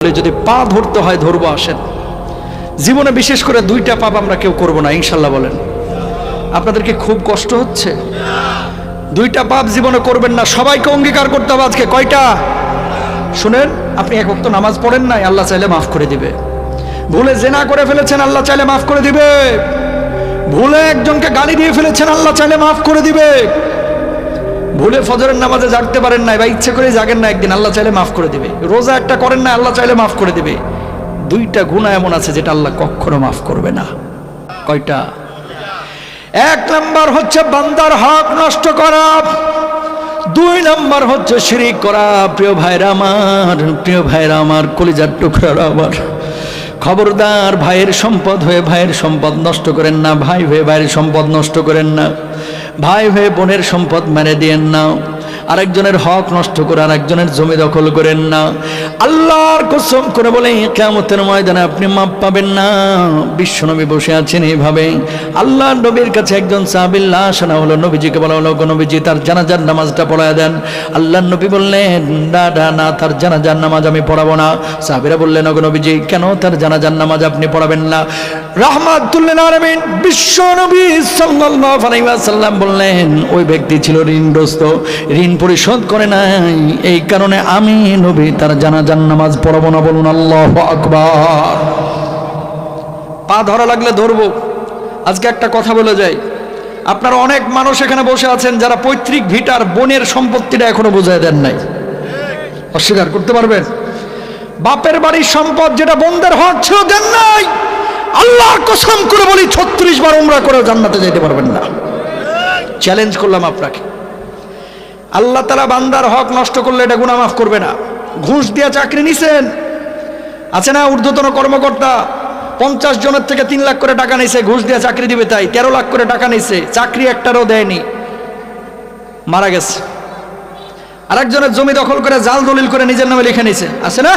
যদি পা ধরতে হয় ধরবো। আসেন, জীবনে বিশেষ করে দুইটা পাপ আমরা কেউ করব না ইনশাল্লাহ। বলেন, আপনাদেরকে খুব কষ্ট হচ্ছে? দুইটা পাপ জীবনে করবেন না। সবাইকে অঙ্গীকার করতে হবে আজকে। কয়টা? শুনেন, আপনি এক ওয়াক্ত নামাজ পড়েন নাই, আল্লাহ চাইলে মাফ করে দিবে। ভুলে জেনা করে ফেলেছেন, আল্লাহ চাইলে মাফ করে দিবে। ভুলে একজনকে গালি দিয়ে ফেলেছেন, আল্লাহ চাইলে মাফ করে দিবে। ভুলে ফজরের নামাজে জাগতে পারেন নাই বা ইচ্ছে করে জাগেন না, একদিন আল্লাহ চাইলে মাফ করে দিবে। রোজা একটা করেন না, আল্লাহ চাইলে মাফ করে দিবে। দুইটা গুনাহ এমন আছে যেটা আল্লাহ কখনো মাফ করবে না। কয়টা? এক নাম্বার হচ্ছে বান্দার হক নষ্ট করা, দুই নাম্বার হচ্ছে শিরক করা। প্রিয় ভাইরা আমার, কলিজার টুকরা আমার, খবরদার, ভাইয়ের সম্পদ হয়ে ভাইয়ের সম্পদ নষ্ট করেন না, ভাই হয়ে ভাইয়ের সম্পদ নষ্ট করেন না, ভাই হয়ে বোনের সম্পদ মেরে দিয়েন না, আরেকজনের হক নষ্ট করে আরেকজনের জমি দখল করেন না। আল্লাহর কসম করে বলে, কিয়ামতের ময়দানে আপনি মাপ পাবেন না। বিশ্বনবী বসে আছেন এইভাবে, আল্লাহর নবীর কাছে একজন সাহাবীর লাশ আনা হলো। নবীজিকে বলা হলো, নবীজি তার জানাজার নামাজটা পড়ায় দেন। আল্লাহর নবী বললেন, না, তার জানাজার নামাজ আমি পড়াবো না। সাহাবীরা বললেন, নবীজি কেন তার জানাজার নামাজ আপনি পড়াবেন না? রাহমাতুল লিল আলামিন বিশ্বনবী সাল্লাল্লাহু আলাইহি ওয়াসাল্লাম বললেন, ওই ব্যক্তি ছিল ঋণগ্রস্ত, ঋণ পরিশোধ করে নাই, এই কারণে আমি নবী তার জানাজার নামাজ পড়াবো না। বলুন আল্লাহু আকবার। পা ধরা লাগলে ধরবো। আজকে একটা কথা বলে যাই, আপনারা অনেক মানুষ এখানে বসে আছেন যারা পৈতৃক ভিটার বোনের সম্পত্তিটা এখনো বুঝায় দেন নাই। অস্বীকার করতে পারবেন? বাপের বাড়ির সম্পদ যেটা বোনদের হক ছিল দেন নাই। আল্লাহর কসম করে বলি, 36 বার উমরা করে জান্নাতে যেতে পারবেন না। চ্যালেঞ্জ করলাম আপনাকে। আল্লাহ তাআলা বান্দার হক নষ্ট করলে এটা গুনাহ মাফ করবে না। ঘুষ দিয়ে চাকরি নিছেন, আছে না ঊর্ধ্বতন কর্মকর্তা, 50 জনের থেকে 3 লাখ করে টাকা নিছে, ঘুষ দিয়ে চাকরি দিবে তাই 13 লাখ করে টাকা নিছে, চাকরি একটারও দেয়নি, মারা গেছে। আরেকজনের জমি দখল করে জাল দলিল করে নিজের নামে লিখে নিছে, আছে না?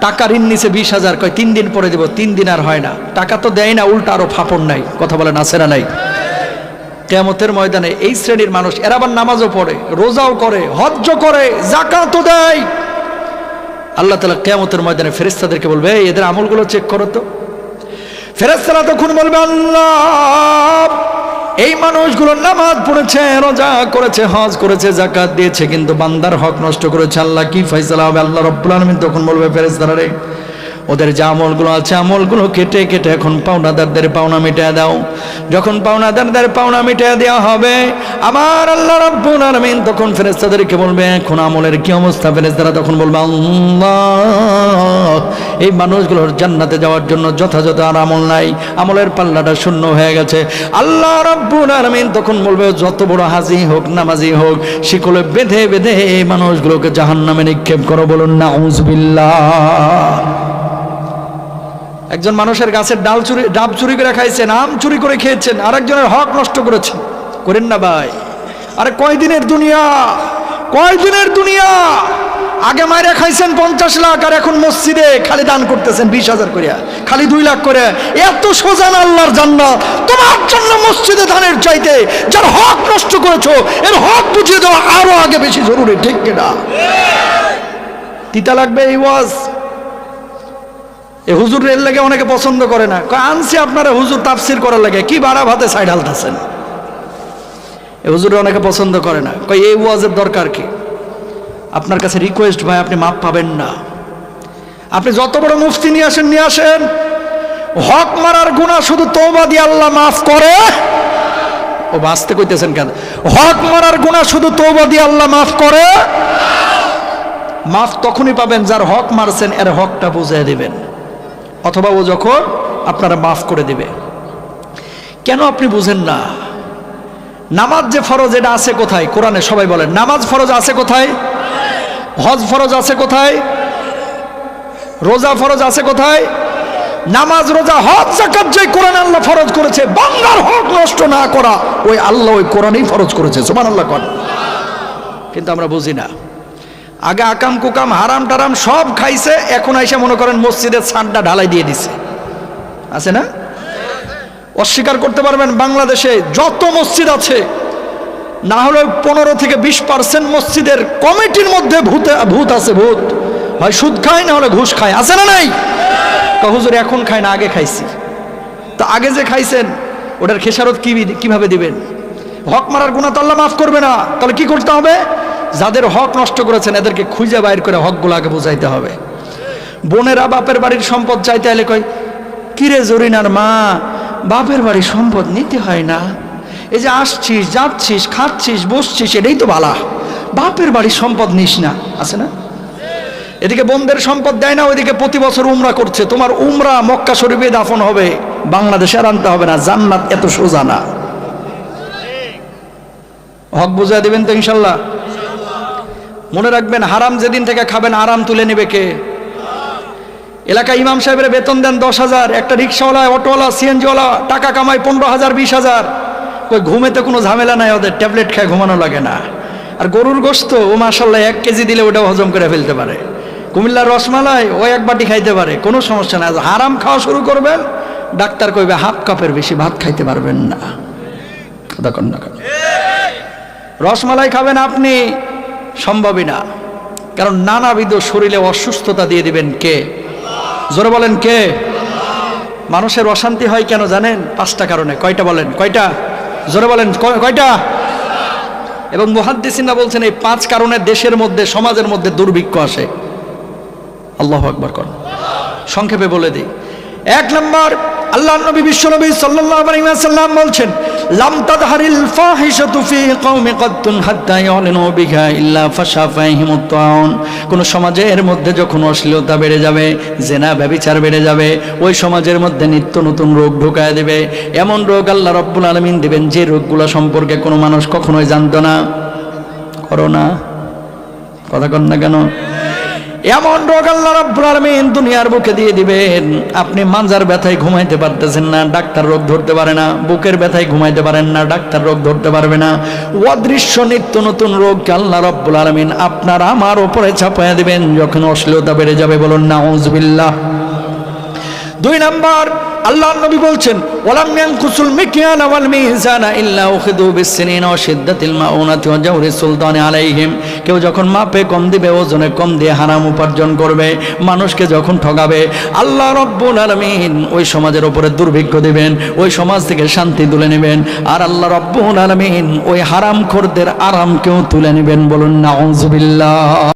টাকা ঋণ নিছে 20,000, কয় 3 দিন পরে দেব, 3 দিন আর হয় না, টাকা তো দেয় না, উল্টা আরো ফাপড় নাই। কথা বলেন, আছে না নাই? কিয়ামতের ময়দানে এই শ্রেণীর মানুষ, এরা আবার নামাজও পড়ে, রোজাও করে, হজ্জ করে, যাকাতও দেয়। আল্লাহ তাআলা কিয়ামতের ময়দানে ফেরেশতাদেরকে বলবে, এদের আমলগুলো চেক করো তো। ফেরেশতারা তখন বলবে, আল্লাহ, এই মানুষগুলো নামাজ পড়েছে, রোজা করেছে, হজ করেছে, যাকাত দিয়েছে, কিন্তু বান্দার হক নষ্ট করেছে। আল্লাহ কি ফয়সালা হবে? আল্লাহ রাব্বুল আলামিন তখন বলবে, ফেরেশতারা রে, ওদের যে আমলগুলো আছে আমলগুলো কেটে কেটে এখন পাওনাদারদের পাওনা মিটিয়ে দাও। যখন পাওনাদারদের পাওনা মিটিয়ে দেওয়া হবে, আমার আল্লাহ রাব্বুল আলামিন তখন ফেরেশতাদেরকে বলবে, এখন আমলের কি অবস্থা? ফেরেশতারা তখন বলবে, আল্লাহ, এই মানুষগুলোর জান্নাতে যাওয়ার জন্য যথাযথ আর আমল নাই, আমলের পাল্লাটা শূন্য হয়ে গেছে। আল্লাহ রাব্বুল আলামিন তখন বলবে, যত বড় হাজি হোক, নামাজি হোক, শিকলে বেঁধে বেঁধে এই মানুষগুলোকে জাহান্নামে নিক্ষেপ করো। বলুন নাউযুবিল্লাহ। একজন মানুষের গাছের ডাব চুরি করে খাইছেন, আম চুরি করে খেয়েছেন, আরেকজনের হক নষ্ট করেছেন। করেন না ভাই? আরে কয়দিনের দুনিয়া, কয়দিনের দুনিয়া? আগে মাইরে খাইছেন 50 লাখ, আর এখন মসজিদে খালি দান করতেছেন 20,000 করে, খালি 2 লাখ করে। এত সোজা না আল্লাহর জান্নাত? তোমার জন্য মসজিদে দানের চাইতে যার হক নষ্ট করেছো, এর হক বুঝিয়ে দেওয়া আরো আগে বেশি জরুরি। ঠিক কিনা? তিতা লাগবে এই ওয়াজ। এই হুজুর এর লাগে অনেকে পছন্দ করে না, আনছি আপনারা হুজুর তাফসির করার লাগে, কি বাড়া ভাতে সাইড হালতেছেন। এই হুজুর অনেকে পছন্দ করে না, কই এই ওয়াজের দরকার কি? আপনার কাছে রিকোয়েস্ট ভাই, আপনি মাপ পাবেন না। আপনি যত বড় মুফতি নিয়ে আসেন, হক মারার গুনাহ শুধু তওবা দিয়ে আল্লাহ মাফ করে। ও বাঁচতে কইতেছেন কেন? হক মারার গুনাহ শুধু তওবা দিয়ে আল্লাহ মাফ করে। মাফ তখনই পাবেন যার হক মারছেন এর হকটা বুঝিয়ে দিবেন, অথবা ও যখন আপনারা মাফ করে দিবে। কেন আপনি বুঝেন না? নামাজ যে ফরজ, এটা আছে কোথায় কোরআনে? সবাই বলেন, নামাজ ফরজ আছে কোথায়? হজ ফরজ আছে কোথায়? রোজা ফরজ আছে কোথায়? নামাজ, রোজা, হজ, যাকাত যে কোরআনে আল্লাহ ফরজ করেছে, বান্দার হক নষ্ট না করা, ওই আল্লাহ ওই কোরআনেই ফরজ করেছে। সুবহানাল্লাহ কোন। কিন্তু আমরা বুঝি না। আগে আকাম কুকাম হারাম টারাম সব খাইছে, এখন আইসা মনে করেন মসজিদের ছাদটা ঢালাই দিয়ে দিছে, আছে না? অস্বীকার করতে পারবেন, বাংলাদেশে যত মসজিদ আছে না হলে 15 থেকে 20% মসজিদের কমিটির মধ্যে ভূত আছে, ভূত। হয় সুদ খায় না হলে ঘুষ খায়, আছে না নাই? হুজুর এখন খায় না, আগে খাইছি। তো আগে যে খাইছেন ওটার খেসারত কিভাবে দিবেন? হক মারার গুনাহ তো আল্লাহ মাফ করবে না। তাহলে কি করতে হবে? যাদের হক নষ্ট করেছেন এদেরকে খুঁজে বাইর করে হকগুলো আগে বুঝাইতে হবে। বোনেরা বাপের বাড়ির সম্পদ চাইতে এলে কয়, কিরে জরিনার মা, বাপের বাড়ির সম্পদ নিতে হয় না, এই যে আসছিস যাচ্ছিস খাচ্ছিস বসছিস এটাই তো বালা, বাপের বাড়ির সম্পদ নিস না, আছে না? এদিকে বোনদের সম্পদ দেয় না, ওইদিকে প্রতি বছর উমরা করছে। তোমার উমরা মক্কা শরীফে দাফন হবে, বাংলাদেশে আর আনতে হবে না। জান্নাত এত সোজা না। হক বুঝা দিবেন তো ইনশাল্লাহ? মনে রাখবেন, হারাম যেদিন থেকে খাবেন আরাম তুলে নেবে কে? এলাকায় ইমাম সাহেবের বেতন দেন 10,000, একটা রিক্সাওয়ালা, অটোওয়ালা, সিএনজিওয়ালা টাকা কামায় 15,000 20,000। কই ঘুমেতে কোনো ঝামেলা নাই ওদের, ট্যাবলেট খায় ঘুমানো লাগে না। আর গরুর গোশত ও মাশাল্লাহ 1 কেজি দিলে ওটাও হজম করে ফেলতে পারে। কুমিল্লার রসমালাই ও 1 বাটি খাইতে পারে, কোনো সমস্যা নাই। হারাম খাওয়া শুরু করবেন, ডাক্তার কইবে 1/2 কাপের বেশি ভাত খাইতে পারবেন না। কথা কন না? রসমালাই খাবেন আপনি, সম্ভবই না। কারণ নানাবিধ শরীরে অসুস্থতা দিয়ে দিবেন কে? জোরে বলেন কে? মানুষের অশান্তি হয় কেন জানেন? 5টা কারণে। কয়টা বলেন? কয়টা? জোরে বলেন কয়টা? এবং মুহাদ্দিসিনরা বলছেন এই 5 কারণে দেশের মধ্যে, সমাজের মধ্যে দুর্ভিক্ষ আসে। আল্লাহু আকবার করেন। সংক্ষেপে বলে দিই। 1 নম্বর, আল্লাহর নবী বিশ্বনবী সাল্লাল্লাহু আলাইহি ওয়াসাল্লাম বলছেন, লাম তাদহারিল ফাহিশাতু ফি কওমি কাত্তুন হাত্তা ইয়ালিনু বিহা ইল্লা ফাশা ফাহিমুত তাউন। কোন সমাজের মধ্যে যখন অশ্লীলতা বেড়ে যাবে, জিনা ব্যভিচার বেড়ে যাবে, ওই সমাজের মধ্যে নিত্য নতুন রোগ ঢুকায় দেবে। এমন রোগ আল্লাহ রাব্বুল আলামিন দিবেন যে রোগগুলো সম্পর্কে কোনো মানুষ কখনোই জানতো না। করোনা, কথা কন না কেন? এমন রোগ আল্লাহ রাব্বুল আলামিন দুনিয়ার বুকে দিয়ে দিবেন, আপনি মানজার ব্যথায় ঘুমাইতে পারতেছেন না, ডাক্তার রোগ ধরতে পারে না। বুকের ব্যথায় ঘুমাইতে পারেন না, ডাক্তার রোগ ধরতে পারবে না। অদৃশ্য নিত্য নতুন রোগকে আল্লাহ রাব্বুল আলামিন আপনার আমার উপরে চাপায়া দিবেন যখন অশ্লীলতা বেড়ে যাবে। বলুন নাউযুবিল্লাহ। 2 নম্বর, আল্লাহর নবী বলছেন, ওয়ালাম ইয়ানকুসুল মিকয়ান ওয়াল মিজানা ইল্লা উখিযু বিসসিনিনা ওয়া শিদ্দাতিল মাউনাতি ওয়া জাওরি সুলতানি আলাইহিম। কেউ যখন মাপে কম দিবে, ওজনে কম দিয়ে হারাম উপার্জন করবে, মানুষকে যখন ঠকাবে, আল্লাহ রাব্বুল আলামিন ওই সমাজের উপরে দুর্ভিক্ষ দিবেন, ওই সমাজ থেকে শান্তি তুলে নেবেন। আর আল্লাহ রাব্বুল আলামিন ওই হারামখোরদের আরামকেও তুলে নেবেন। বলুন নাউযুবিল্লাহ।